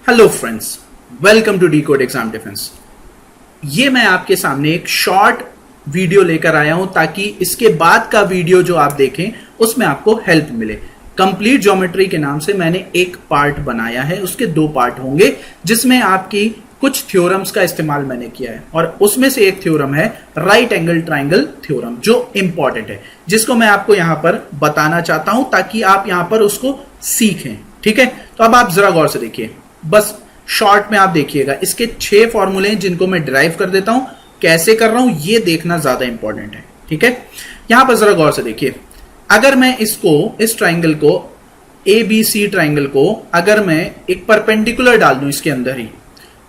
Hello friends, welcome to decode exam defence. ये मैं आपके सामने एक शॉर्ट वीडियो लेकर आया हूं ताकि इसके बाद का वीडियो जो आप देखें उसमें आपको हेल्प मिले। कंप्लीट ज्योमेट्री के नाम से मैंने एक पार्ट बनाया है, उसके 2 पार्ट होंगे जिसमें आपकी कुछ थ्योरम्स का इस्तेमाल मैंने किया है और उसमें से एक थ्योरम है राइट एंगल ट्राइंगल थ्योरम जो इंपॉर्टेंट है, जिसको मैं आपको यहां पर बताना चाहता हूं ताकि आप यहां पर उसको सीखें। ठीक है, तो अब आप जरा गौर से देखिए, बस शॉर्ट में आप देखिएगा। इसके 6 फॉर्मूले हैं जिनको मैं डिराइव कर देता हूं। कैसे कर रहा हूं ये देखना ज्यादा इंपॉर्टेंट है। ठीक है, यहां पर जरा गौर से देखिए, अगर मैं इस ट्राइंगल को ABC ट्राइंगल को अगर मैं एक परपेंडिकुलर डाल दूं इसके अंदर ही,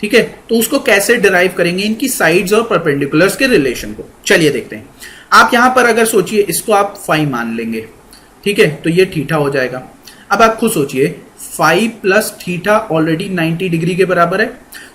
ठीक है, तो उसको कैसे डिराइव करेंगे, इनकी साइड्स और परपेंडिकुलर्स के रिलेशन को। चलिए देखते हैं। आप यहां पर अगर सोचिए, इसको आप फाई मान लेंगे, ठीक है, तो ये थीटा हो जाएगा। अब आप खुद सोचिए, phi plus theta already 90 degree के बराबर है,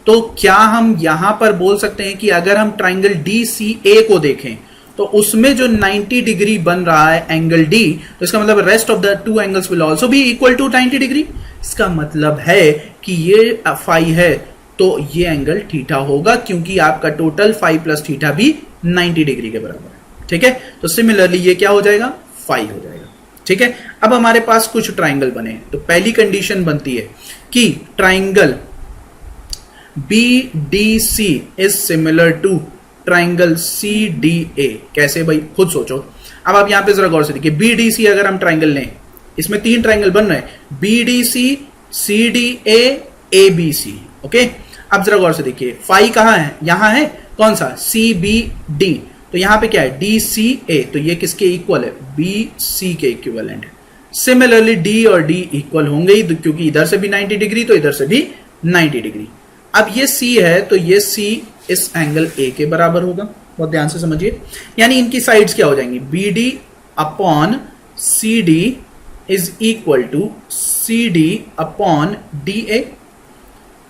तो क्या हम यहां पर बोल सकते हैं कि अगर हम ट्राइंगल DCA को देखें तो उसमें जो 90 डिग्री बन रहा है एंगल D, तो इसका मतलब rest of the 2 angles will also be equal to 90 degree. इसका मतलब है कि ये फाई है तो ये एंगल थीटा होगा, क्योंकि आपका टोटल फाई प्लस थीटा भी 90 डिग्री के बराबर है। ठीक है, तो सिमिलरली ये क्या हो जाएगा, फाई हो जाएगा। ठीक है, अब हमारे पास कुछ ट्राइंगल बने, तो पहली कंडीशन बनती है कि triangle BDC is similar to triangle CDA। कैसे भाई, खुद सोचो। अब आप यहां पे जरा गौर से देखिए, BDC अगर हम ट्राइंगल लें, इसमें 3 ट्राइंगल बन रहे हैं, BDC, CDA, ABC। ओके, अब जरा गौर से देखिए, फाई कहां है, यहां है, कौन सा, CBD, तो यहां पे क्या है, DCA, तो ये किसके इक्वल है, BC के इक्विवेलेंट है। सिमिलरली D और D इक्वल होंगे ही, क्योंकि इधर से भी 90 डिग्री तो इधर से भी 90 डिग्री। अब ये C है तो ये C इस एंगल A के बराबर होगा। बहुत ध्यान से समझिए, यानी इनकी साइड्स क्या हो जाएंगी, BD upon CD is equal to CD upon DA।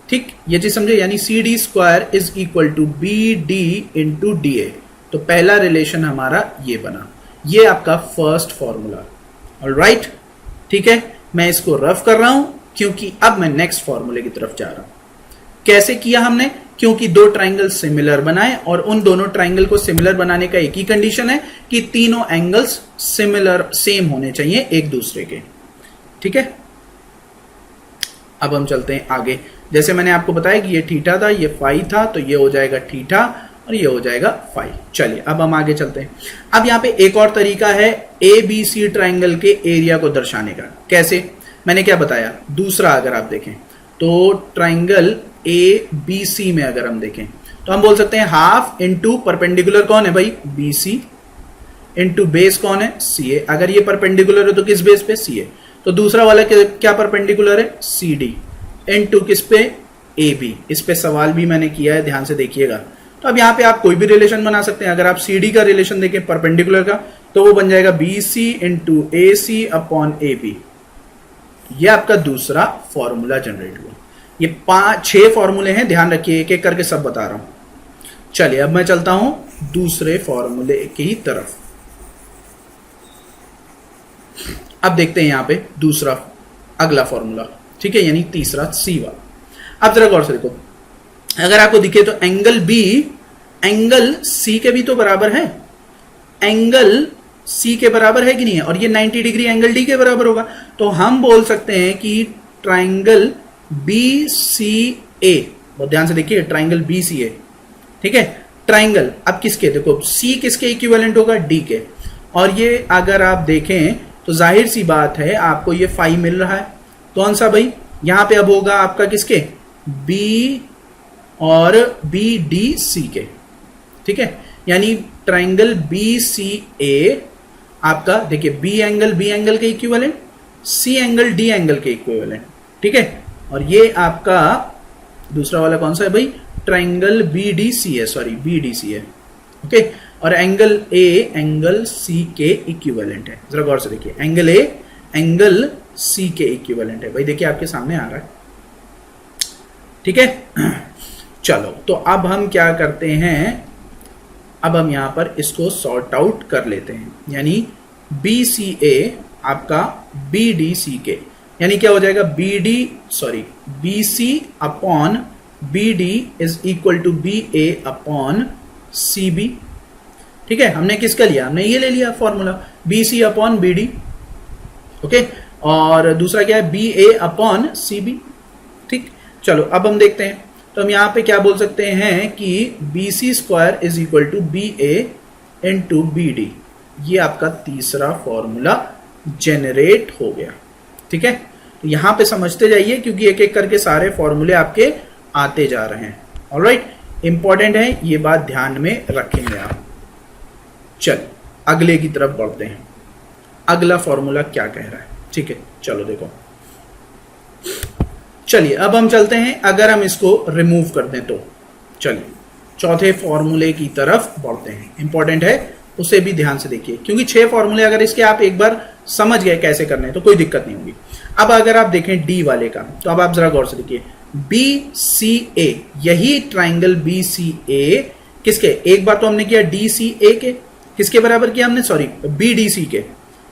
ठीक, ये चीज समझे, यानी CD square is equal to BD into DA। तो पहला रिलेशन हमारा ये बना, ये आपका फर्स्ट फॉर्मूला। ऑलराइट, ठीक है, मैं इसको रफ कर रहा हूं क्योंकि अब मैं नेक्स्ट फॉर्मूले की तरफ जा रहा हूं। कैसे किया हमने, क्योंकि 2 ट्राइंगल सिमिलर बनाए और उन दोनों ट्राइंगल को सिमिलर बनाने का एक ही कंडीशन है कि तीनों एंगल्स सिमिलर सेम होने चाहिए एक दूसरे के। ठीक है, अब हम चलते हैं आगे। जैसे मैंने आपको बताया कि ये थीटा था, ये फाई था, तो ये हो जाएगा थीटा और ये हो जाएगा फाई। चलिए अब हम आगे चलते हैं। अब यहाँ पे एक और तरीका है ABC ट्राइंगल के एरिया को दर्शाने का। कैसे, मैंने क्या बताया, दूसरा अगर आप देखें तो ट्राइंगल ABC में अगर हम देखें तो हम बोल सकते हैं हाफ इंटू परपेंडिकुलर कौन है भाई, BC, इंटू बेस कौन है, CA। अगर ये परपेंडिकुलर है तो किस बेस पे, CA। तो दूसरा वाला क्या परपेंडिकुलर है, CD, इंटू किस पे, AB। इस पे सवाल भी मैंने किया है, ध्यान से देखिएगा। तो अब यहाँ पे आप कोई भी रिलेशन बना सकते हैं। अगर आप CD का रिलेशन देखें परपेंडिकुलर का, तो वो बन जाएगा BC into AC upon AB। ये आपका दूसरा फॉर्मूला जनरेट हुआ। ये 6 फॉर्मूले हैं, ध्यान रखिए, एक एक करके सब बता रहा हूं। चलिए अब मैं चलता हूं दूसरे फॉर्मूले की तरफ। अब देखते हैं यहां पे दूसरा अगला फॉर्मूला, ठीक है, यानी तीसरा C वाला। अब जरा गौर से देखो, अगर आपको दिखे तो एंगल B एंगल C के भी तो बराबर है, एंगल C के बराबर है कि नहीं है, और ये 90 डिग्री एंगल D के बराबर होगा। तो हम बोल सकते हैं कि ट्राइंगल BCA, बहुत ध्यान से देखिए, ट्राइंगल BCA, ठीक है, ट्राइंगल अब किसके, देखो C किसके इक्विवेलेंट होगा, D के, और ये अगर आप देखें तो जाहिर सी बात है आपको ये फाई मिल रहा है, कौन सा भाई, यहां पे अब होगा आपका किसके, B और BDC के। ठीक है, यानी ट्राइंगल BCA आपका देखिए B एंगल के equivalent, C angle D angle के इक्विवेलेंट। ठीक है, और ये आपका दूसरा वाला कौन सा है भाई, ट्राइंगल BDC है, सॉरी BDC है। ओके, और एंगल A एंगल C के इक्विवेलेंट है। जरा गौर से देखिए, एंगल A एंगल C के इक्विवेलेंट है भाई, देखिए आपके सामने आ रहा है। ठीक है, चलो तो अब हम क्या करते हैं, अब हम यहां पर इसको सॉर्ट आउट कर लेते हैं। यानी BCA आपका BDC के, यानी क्या हो जाएगा, B C upon B D is equal to B A upon C B. ठीक है, हमने किसका लिया, हमने ये ले लिया formula B C upon B D. Okay, और दूसरा क्या है, B A upon C B. ठीक, चलो अब हम देखते हैं, तो हम यहां पे क्या बोल सकते हैं कि B C square is equal to B A into B D. ये आपका तीसरा फॉर्मूला जेनरेट हो गया। ठीक है, यहां पे समझते जाइए क्योंकि एक एक करके सारे फॉर्मूले आपके आते जा रहे हैं। ऑलराइट, इंपॉर्टेंट है, ये बात ध्यान में रखेंगे आप। चल अगले की तरफ बढ़ते हैं, अगला फॉर्मूला क्या कह रहा है। ठीक है, चलो देखो, चलिए अब हम चलते हैं, अगर हम इसको रिमूव कर दें तो चलिए चौथे फॉर्मूले की तरफ बढ़ते हैं। इंपॉर्टेंट है, उसे भी ध्यान से देखिए क्योंकि 6 फॉर्मूले अगर इसके आप एक बार समझ गए कैसे करने हैं तो कोई दिक्कत नहीं होगी। अब अगर आप देखें डी वाले का, तो अब आप जरा गौर से देखिए, बी सी ए, यही ट्राइंगल बी सी ए किसके, एक बार तो हमने किया डी सी ए के, किसके बराबर किया हमने, सॉरी बी डी सी के,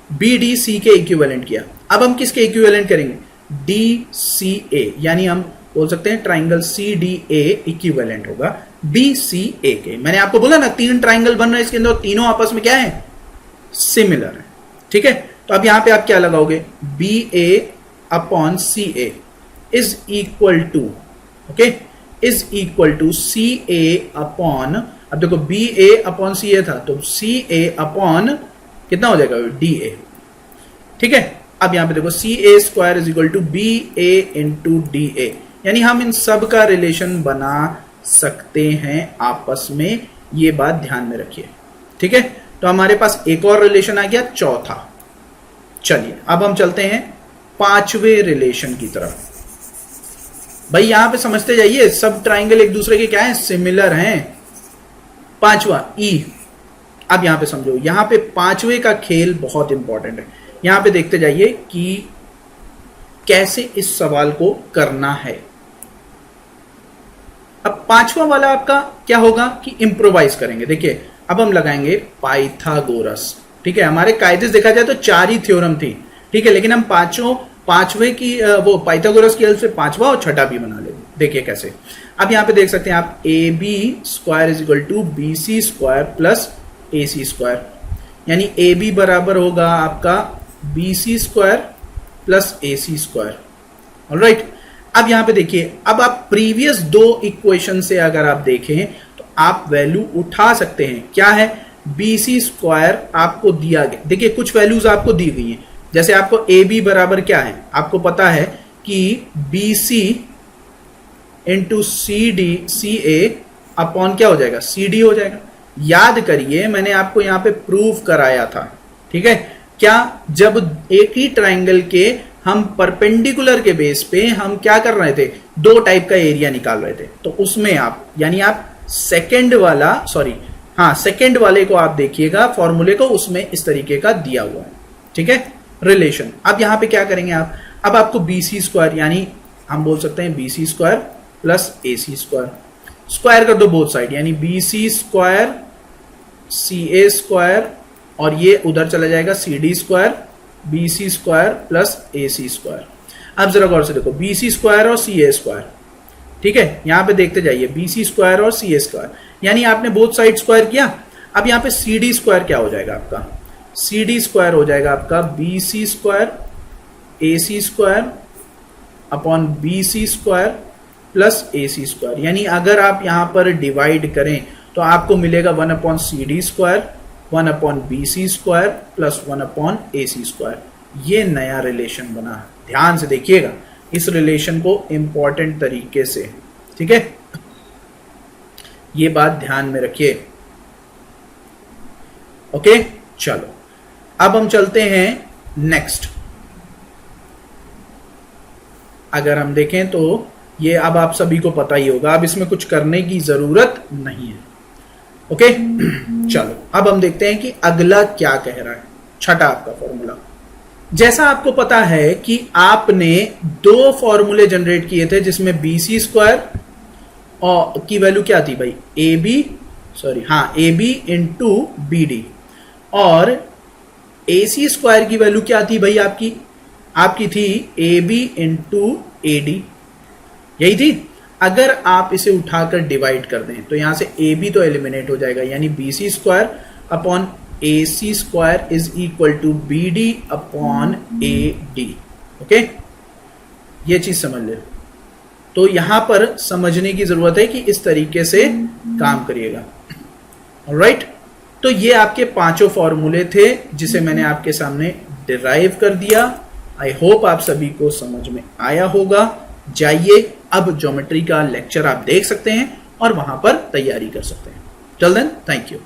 बी डी सी के इक्विवेलेंट किया। अब हम किसके इक्विवेलेंट करेंगे, डी सी ए, यानी हम बोल सकते हैं triangle C D A equivalent होगा बी सी ए के। मैंने आपको बोला ना 3 ट्राइंगल बन रहे हैं इसके अंदर, तीनों आपस में क्या है, सिमिलर है। ठीक है, तो अब यहां पे आप क्या लगाओगे, B A upon C A is equal to, okay, is equal to C A upon, अब देखो बी ए अपॉन सी ए था तो सी ए अपॉन कितना हो जाएगा, डी ए। ठीक है, अब यहां पे देखो C A square is equal to B A into D A, यानी हम इन सब का रिलेशन बना सकते हैं आपस में, ये बात ध्यान में रखिए। ठीक है, तो हमारे पास एक और रिलेशन आ गया, चौथा। चलिए अब हम चलते हैं 5वें रिलेशन की तरफ। भाई यहां पे समझते जाइए, सब ट्राइंगल एक दूसरे के क्या है, सिमिलर हैं। 5वां ई, अब यहां पे समझो, यहां पे 5वें का खेल बहुत इंपॉर्टेंट है। यहां पे देखते जाइए कि कैसे इस सवाल को करना है। अब 5वां वाला आपका क्या होगा कि इम्प्रोवाइज करेंगे। देखिए अब हम लगाएंगे पाइथागोरस। ठीक है, हमारे कायदे से देखा जाए तो 4 ही थ्योरम थी। ठीक है, लेकिन हम 5वें की वो पाइथागोरस की हेल्प से 5वां और 6ठा भी बना लेंगे। देखिए कैसे, अब यहां पे देख सकते हैं आप, A B square is equal to B C square plus A C square, यानी ए बी बराबर होगा आपका B C square plus A C square. Alright, अब यहां पे देखिए, अब आप प्रीवियस 2 इक्वेशन से अगर आप देखें तो आप वैल्यू उठा सकते हैं। क्या है, बी सी स्क्वायर आपको दिया गया, देखिए कुछ वैल्यूज आपको दी गई हैं, जैसे आपको ए बी बराबर क्या है, आपको पता है कि B C into C D C A upon क्या हो जाएगा, सी डी हो जाएगा। याद करिए मैंने आपको यहां पे प्रूव कराया था। ठीक है, क्या, जब एक ही ट्राइंगल के हम परपेंडिकुलर के बेस पे हम क्या कर रहे थे, 2 टाइप का एरिया निकाल रहे थे, तो उसमें आप, यानी आप सेकंड वाला, सॉरी हाँ सेकंड वाले को आप देखिएगा फॉर्मूले को, उसमें इस तरीके का दिया हुआ है। ठीक है, रिलेशन। अब यहां पे क्या करेंगे आप, अब आपको बी सी स्क्वायर, यानी हम बोल सकते हैं B C square plus A C square, square कर दो बोथ साइड, यानी B C square C A square, और ये उधर चला जाएगा C D square B C square plus A C square. अब जरा गौर से देखो, बी सी स्क्वायर और सी ए स्क्वायर। ठीक है, यहां पे देखते जाइए, बी सी स्क्वायर और सी ए स्क्वायर, यानी आपने बोथ साइड स्क्वायर किया। अब यहां पे सी डी स्क्वायर क्या हो जाएगा आपका, सी डी स्क्वायर हो जाएगा आपका B C square A C square upon B C square plus A C square, यानी अगर आप यहां पर डिवाइड करें तो आपको मिलेगा 1 upon C D square 1 upon B C square plus 1 upon A C square. ये नया रिलेशन बना, ध्यान से देखिएगा इस रिलेशन को इंपॉर्टेंट तरीके से। ठीक है, ये बात ध्यान में रखिए। ओके, चलो अब हम चलते हैं नेक्स्ट। अगर हम देखें तो ये अब आप सभी को पता ही होगा, अब इसमें कुछ करने की जरूरत नहीं है। ओके, चलो अब हम देखते हैं कि अगला क्या कह रहा है। 6ठा आपका फॉर्मूला, जैसा आपको पता है कि आपने 2 फॉर्मूले जनरेट किए थे जिसमें बी सी स्क्वायर और की वैल्यू क्या थी भाई, ए बी, सॉरी हाँ A B into B D, और ए सी स्क्वायर की वैल्यू क्या थी भाई आपकी थी A B into A D. यही थी। अगर आप इसे उठाकर डिवाइड कर दें तो यहां से ए बी तो एलिमिनेट हो जाएगा, यानी B C square upon A C square is equal to B D upon A D. Okay, ये चीज समझ ले। तो यहां पर समझने की जरूरत है कि इस तरीके से काम करिएगा। ऑलराइट, तो ये आपके पांचों फॉर्मूले थे जिसे मैंने आपके सामने डिराइव कर दिया। आई होप आप सभी को समझ में आया होगा। जाइए अब ज्योमेट्री का लेक्चर आप देख सकते हैं और वहां पर तैयारी कर सकते हैं। Till then, thank you.